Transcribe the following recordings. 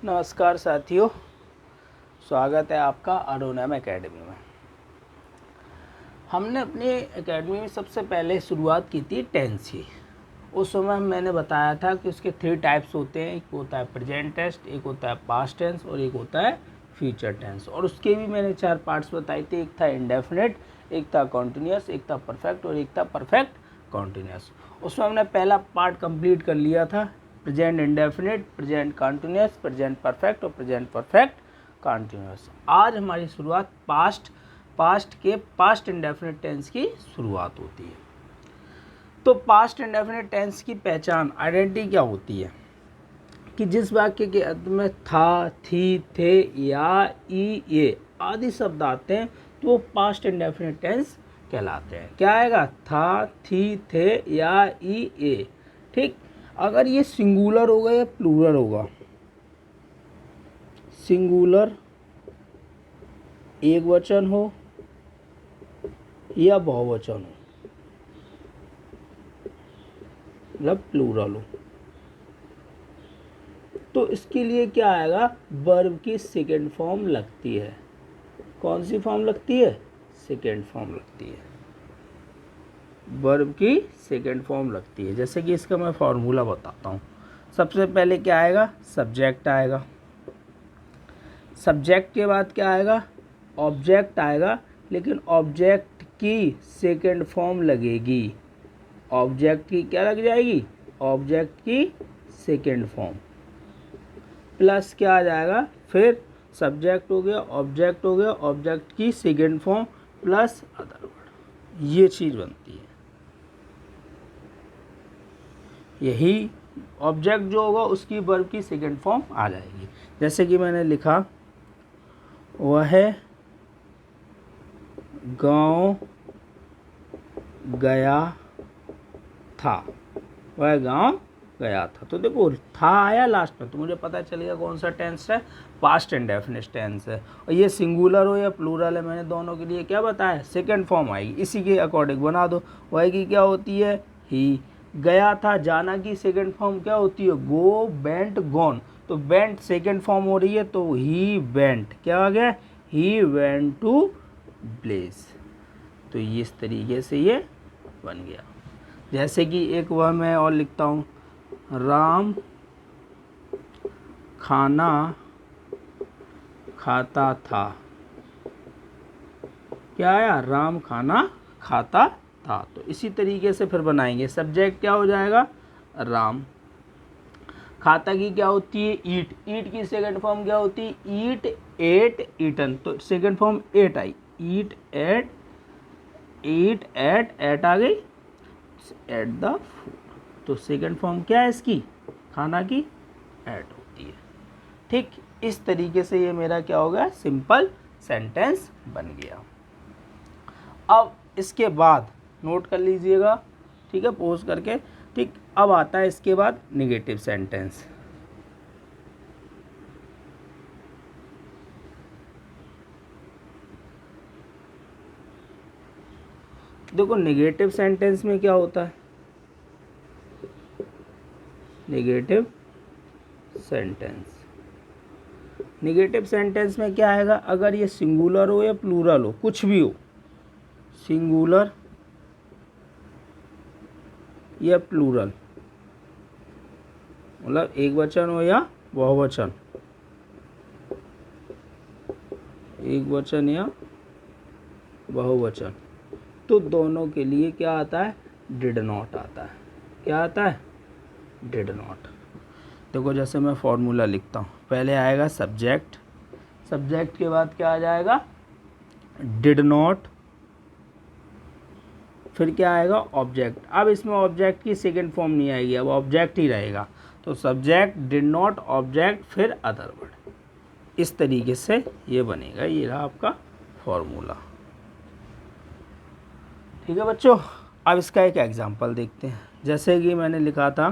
नमस्कार साथियों, स्वागत है आपका अरोनम एकेडमी में। हमने अपनी एकेडमी में सबसे पहले शुरुआत की थी टेंस की। उस समय मैंने बताया था कि उसके 3 टाइप्स होते हैं। एक होता है प्रेजेंट टेंस, एक होता है पास्ट टेंस और एक होता है फ्यूचर टेंस। और उसके भी मैंने 4 पार्ट्स बताए थे। एक था इंडेफिनिट, एक था कॉन्टिन्यूस, एक था परफेक्ट और एक था परफेक्ट कॉन्टिन्यूस। उसमें हमने पहला पार्ट कंप्लीट कर लिया था, present indefinite, present continuous, present perfect और प्रेजेंट परफेक्ट कॉन्टिन्यूस। आज हमारी शुरुआत पास्ट इंडेफिनिट टेंस की शुरुआत होती है। तो पास्ट इंडेफिनिट टेंस की पहचान, आइडेंटिटी क्या होती है कि जिस वाक्य के अंत में था, थी, थे या ई, ये आदि शब्द आते हैं तो वो पास्ट इंडेफिनिट टेंस कहलाते हैं। क्या आएगा? था, थी, थे या ई, ये। ठीक। अगर ये सिंगुलर होगा या प्लूरल होगा, सिंगुलर एक वचन हो या बहुवचन हो, मतलब प्लूरल हो, तो इसके लिए क्या आएगा? वर्ब की सेकेंड फॉर्म लगती है। कौन सी फॉर्म लगती है? सेकेंड फॉर्म लगती है। वर्ब की सेकेंड फॉर्म लगती है। जैसे कि इसका मैं फॉर्मूला बताता हूँ। सबसे पहले क्या आएगा? सब्जेक्ट आएगा। सब्जेक्ट के बाद क्या आएगा? ऑब्जेक्ट आएगा, लेकिन ऑब्जेक्ट की सेकेंड फॉर्म लगेगी। ऑब्जेक्ट की क्या लग जाएगी? ऑब्जेक्ट की सेकेंड फॉर्म। प्लस क्या आ जाएगा? फिर सब्जेक्ट हो गया, ऑब्जेक्ट हो गया, ऑब्जेक्ट की second form plus other word, ये चीज़ बनती है। यही ऑब्जेक्ट जो होगा उसकी वर्ब की सेकेंड फॉर्म आ जाएगी। जैसे कि मैंने लिखा, वह गांव गया था। वह गांव गया था। तो देखो था आया लास्ट में तो मुझे पता चलेगा कौन सा टेंस है, पास्ट इंडेफिनिट टेंस है। और ये सिंगुलर हो या प्लूरल है, मैंने दोनों के लिए क्या बताया? सेकंड फॉर्म आएगी। इसी के अकॉर्डिंग बना दो। वह की क्या होती है? ही। गया था, जाना की सेकंड फॉर्म क्या होती है? Go, went, gone. तो वेंट सेकंड फॉर्म हो रही है तो ही वेंट। क्या आ गया? He went to place. तो इस तरीके से ये बन गया। जैसे कि एक वह मैं और लिखता हूँ, राम खाना खाता था। क्या आया? राम खाना खाता था। तो इसी तरीके से फिर बनाएंगे। सब्जेक्ट क्या हो जाएगा? राम। खाता की क्या होती है? ईट। ईट की सेकंड फॉर्म क्या होती है? ईट, एट, ईटन। तो सेकंड फॉर्म एट आई। ईट, एट, एट आ गई, एट द फूड। तो सेकंड फॉर्म क्या है इसकी? खाना की एट होती है। ठीक, इस तरीके से ये मेरा क्या हो गया? सिंपल सेंटेंस बन गया। अब इसके बाद नोट कर लीजिएगा, ठीक है, पोज करके। ठीक, अब आता है इसके बाद नेगेटिव सेंटेंस। देखो नेगेटिव सेंटेंस में क्या होता है? नेगेटिव सेंटेंस, नेगेटिव सेंटेंस में क्या आएगा? अगर ये सिंगुलर हो या प्लूरल हो, कुछ भी हो, सिंगुलर या प्लूरल, मतलब एक वचन हो या बहुवचन, एक वचन या बहुवचन, तो दोनों के लिए क्या आता है? डिड नॉट आता है। क्या आता है? Did not. देखो जैसे मैं फॉर्मूला लिखता हूँ, पहले आएगा सब्जेक्ट, सब्जेक्ट के बाद क्या आ जाएगा? डिड नॉट, फिर क्या आएगा? ऑब्जेक्ट। अब इसमें ऑब्जेक्ट की सेकंड फॉर्म नहीं आएगी, अब ऑब्जेक्ट ही रहेगा। तो सब्जेक्ट, डिड नॉट, ऑब्जेक्ट, फिर अदर वर्ड। इस तरीके से ये बनेगा। ये रहा आपका फॉर्मूला। ठीक है बच्चों, अब इसका एक एग्जांपल देखते हैं। जैसे कि मैंने लिखा था,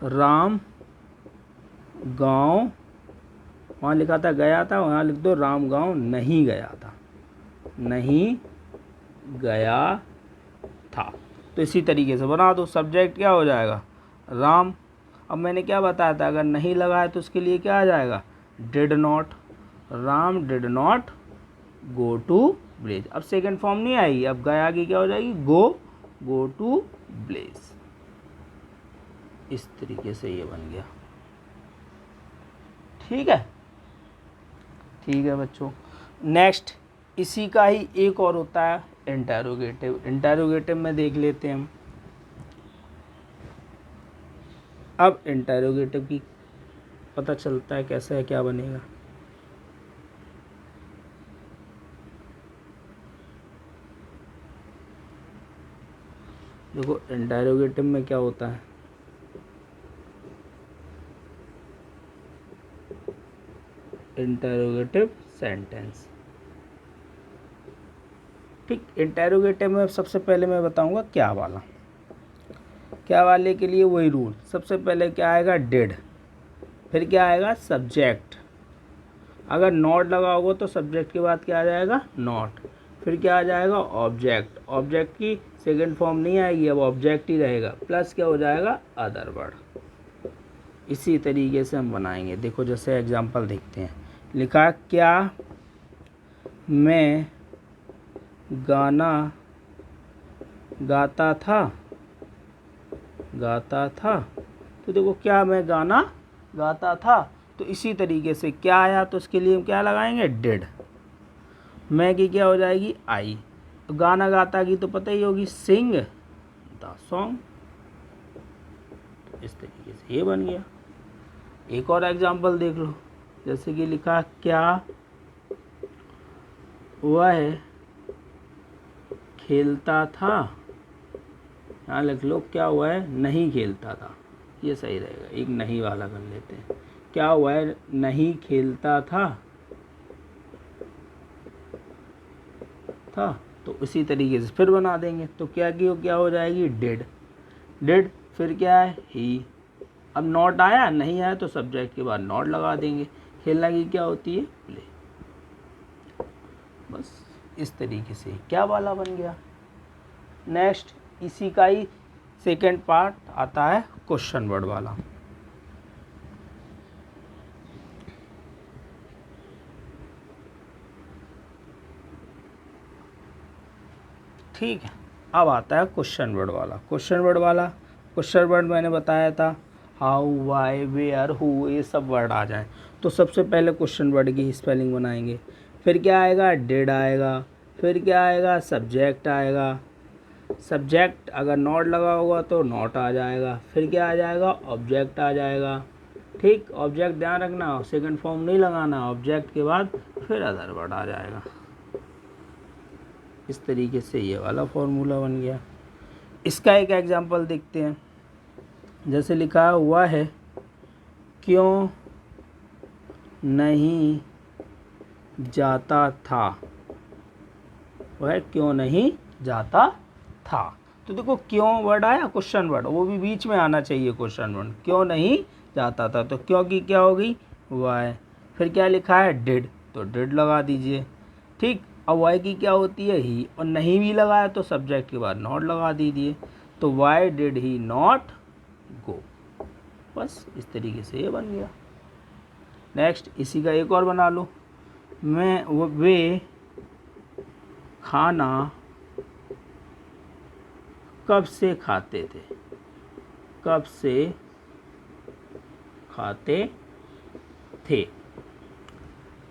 राम गांव, वहाँ लिखा था गया था, वहाँ लिख दो राम गांव नहीं गया था। नहीं गया था। तो इसी तरीके से बना दो। सब्जेक्ट क्या हो जाएगा? राम, अब मैंने क्या बताया था, अगर नहीं लगा है तो उसके लिए क्या आ जाएगा, did not, Ram did not go to village. अब सेकंड फॉर्म नहीं आएगी, अब गया की क्या हो जाएगी, गो टू विलेज। इस तरीके से ये बन गया। ठीक है, ठीक है बच्चों। नेक्स्ट इसी का ही एक और होता है इंटरोगेटिव। इंटरोगेटिव में देख लेते हैं हम। अब इंटरोगेटिव की पता चलता है कैसे है, क्या बनेगा। देखो इंटरोगेटिव में क्या होता है, इंटरोगेटिव सेंटेंस। ठीक, इंटरोगेटिव में सबसे पहले मैं बताऊंगा क्या वाला। क्या वाले के लिए वही रूल, सबसे पहले क्या आएगा, डिड, फिर क्या आएगा, सब्जेक्ट। अगर नॉट लगा होगा तो सब्जेक्ट के बाद क्या आ जाएगा, नॉट, फिर क्या आ जाएगा, ऑब्जेक्ट। ऑब्जेक्ट की सेकंड फॉर्म नहीं आएगी, अब ऑब्जेक्ट ही रहेगा, प्लस क्या हो जाएगा, अदर वर्ड। इसी तरीके से हम बनाएंगे। देखो जैसे एग्जांपल देखते हैं, लिखा क्या मैं गाना गाता था, गाता था। तो देखो क्या मैं गाना गाता था, तो इसी तरीके से क्या आया तो उसके लिए हम क्या लगाएंगे, डिड। मैं की क्या हो जाएगी, आई। तो गाना गाता की तो पता ही होगी, सिंग द सॉन्ग। इस तरीके से ये बन गया। एक और एग्जांपल देख लो, जैसे कि लिखा क्या वह खेलता था, यहाँ लिख लो क्या हुआ है, नहीं खेलता था, ये सही रहेगा, एक नहीं वाला कर लेते हैं। क्या हुआ है, नहीं खेलता था, तो इसी तरीके से फिर बना देंगे। तो क्या की क्या हो जाएगी, डिड। डिड फिर क्या है, ही। अब नॉट आया, नहीं आया तो सब्जेक्ट के बाद नॉट लगा देंगे। खेलना की क्या होती है, प्ले। बस इस तरीके से क्या वाला बन गया। नेक्स्ट इसी का ही सेकेंड पार्ट आता है क्वेश्चन वर्ड वाला। ठीक है, अब आता है क्वेश्चन वर्ड वाला। क्वेश्चन वर्ड वाला, क्वेश्चन वर्ड मैंने बताया था हाउ, वाई, वेयर, हु, ये सब वर्ड आ जाए तो सबसे पहले क्वेश्चन वर्ड की स्पेलिंग बनाएंगे। फिर क्या आएगा, डिड आएगा, फिर क्या आएगा, सब्जेक्ट आएगा। सब्जेक्ट अगर नॉट लगा होगा तो नॉट आ जाएगा, फिर क्या आ जाएगा, ऑब्जेक्ट आ जाएगा। ठीक, ऑब्जेक्ट ध्यान रखना, सेकंड फॉर्म नहीं लगाना, ऑब्जेक्ट के बाद फिर अदर वर्ड आ जाएगा। इस तरीके से ये वाला फॉर्मूला बन गया। इसका एक एग्जांपल देखते हैं, जैसे लिखा हुआ है क्यों नहीं जाता था, वह क्यों नहीं जाता था। तो देखो क्यों वर्ड आया, क्वेश्चन वर्ड, वो भी बीच में आना चाहिए क्वेश्चन वर्ड। क्यों नहीं जाता था, तो क्यों की क्या हो गई, वाई। फिर क्या लिखा है, डिड, तो डिड लगा दीजिए। ठीक, अब वाई की क्या होती है, ही, और नहीं भी लगाया तो सब्जेक्ट के बाद नॉट लगा दीजिए। तो why did he not go. बस इस तरीके से ये बन गया। नेक्स्ट इसी का एक और बना लो, वे खाना कब से खाते थे, कब से खाते थे।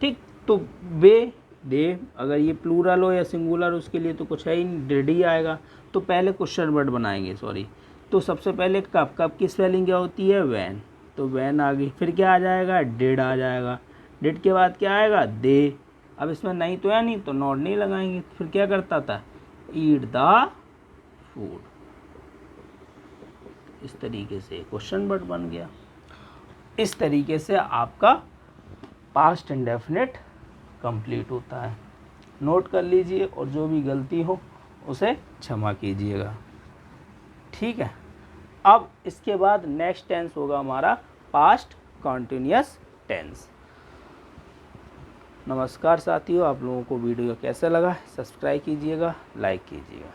ठीक, तो वे, दे, अगर ये प्लूरल हो या सिंगुलर उसके लिए तो कुछ है ही नहीं, डिड ही आएगा। तो पहले क्वेश्चन वर्ड बनाएंगे, सॉरी। तो सबसे पहले कब, कब की स्पेलिंग क्या होती है, वैन, तो वैन आ गई। फिर क्या आ जाएगा, डिड आ जाएगा। डिड के बाद क्या आएगा, दे। अब इसमें नहीं तो है नहीं, तो नॉट नहीं लगाएंगे। फिर क्या करता था, ईट द फूड। इस तरीके से क्वेश्चन वर्ड बन गया। इस तरीके से आपका पास्ट इंडेफिनिट कंप्लीट होता है। नोट कर लीजिए और जो भी गलती हो उसे क्षमा कीजिएगा। ठीक है, अब इसके बाद नेक्स्ट टेंस होगा हमारा पास्ट कॉन्टिन्यूअस टेंस। नमस्कार साथियों, आप लोगों को वीडियो कैसा लगा, सब्सक्राइब कीजिएगा, लाइक कीजिएगा।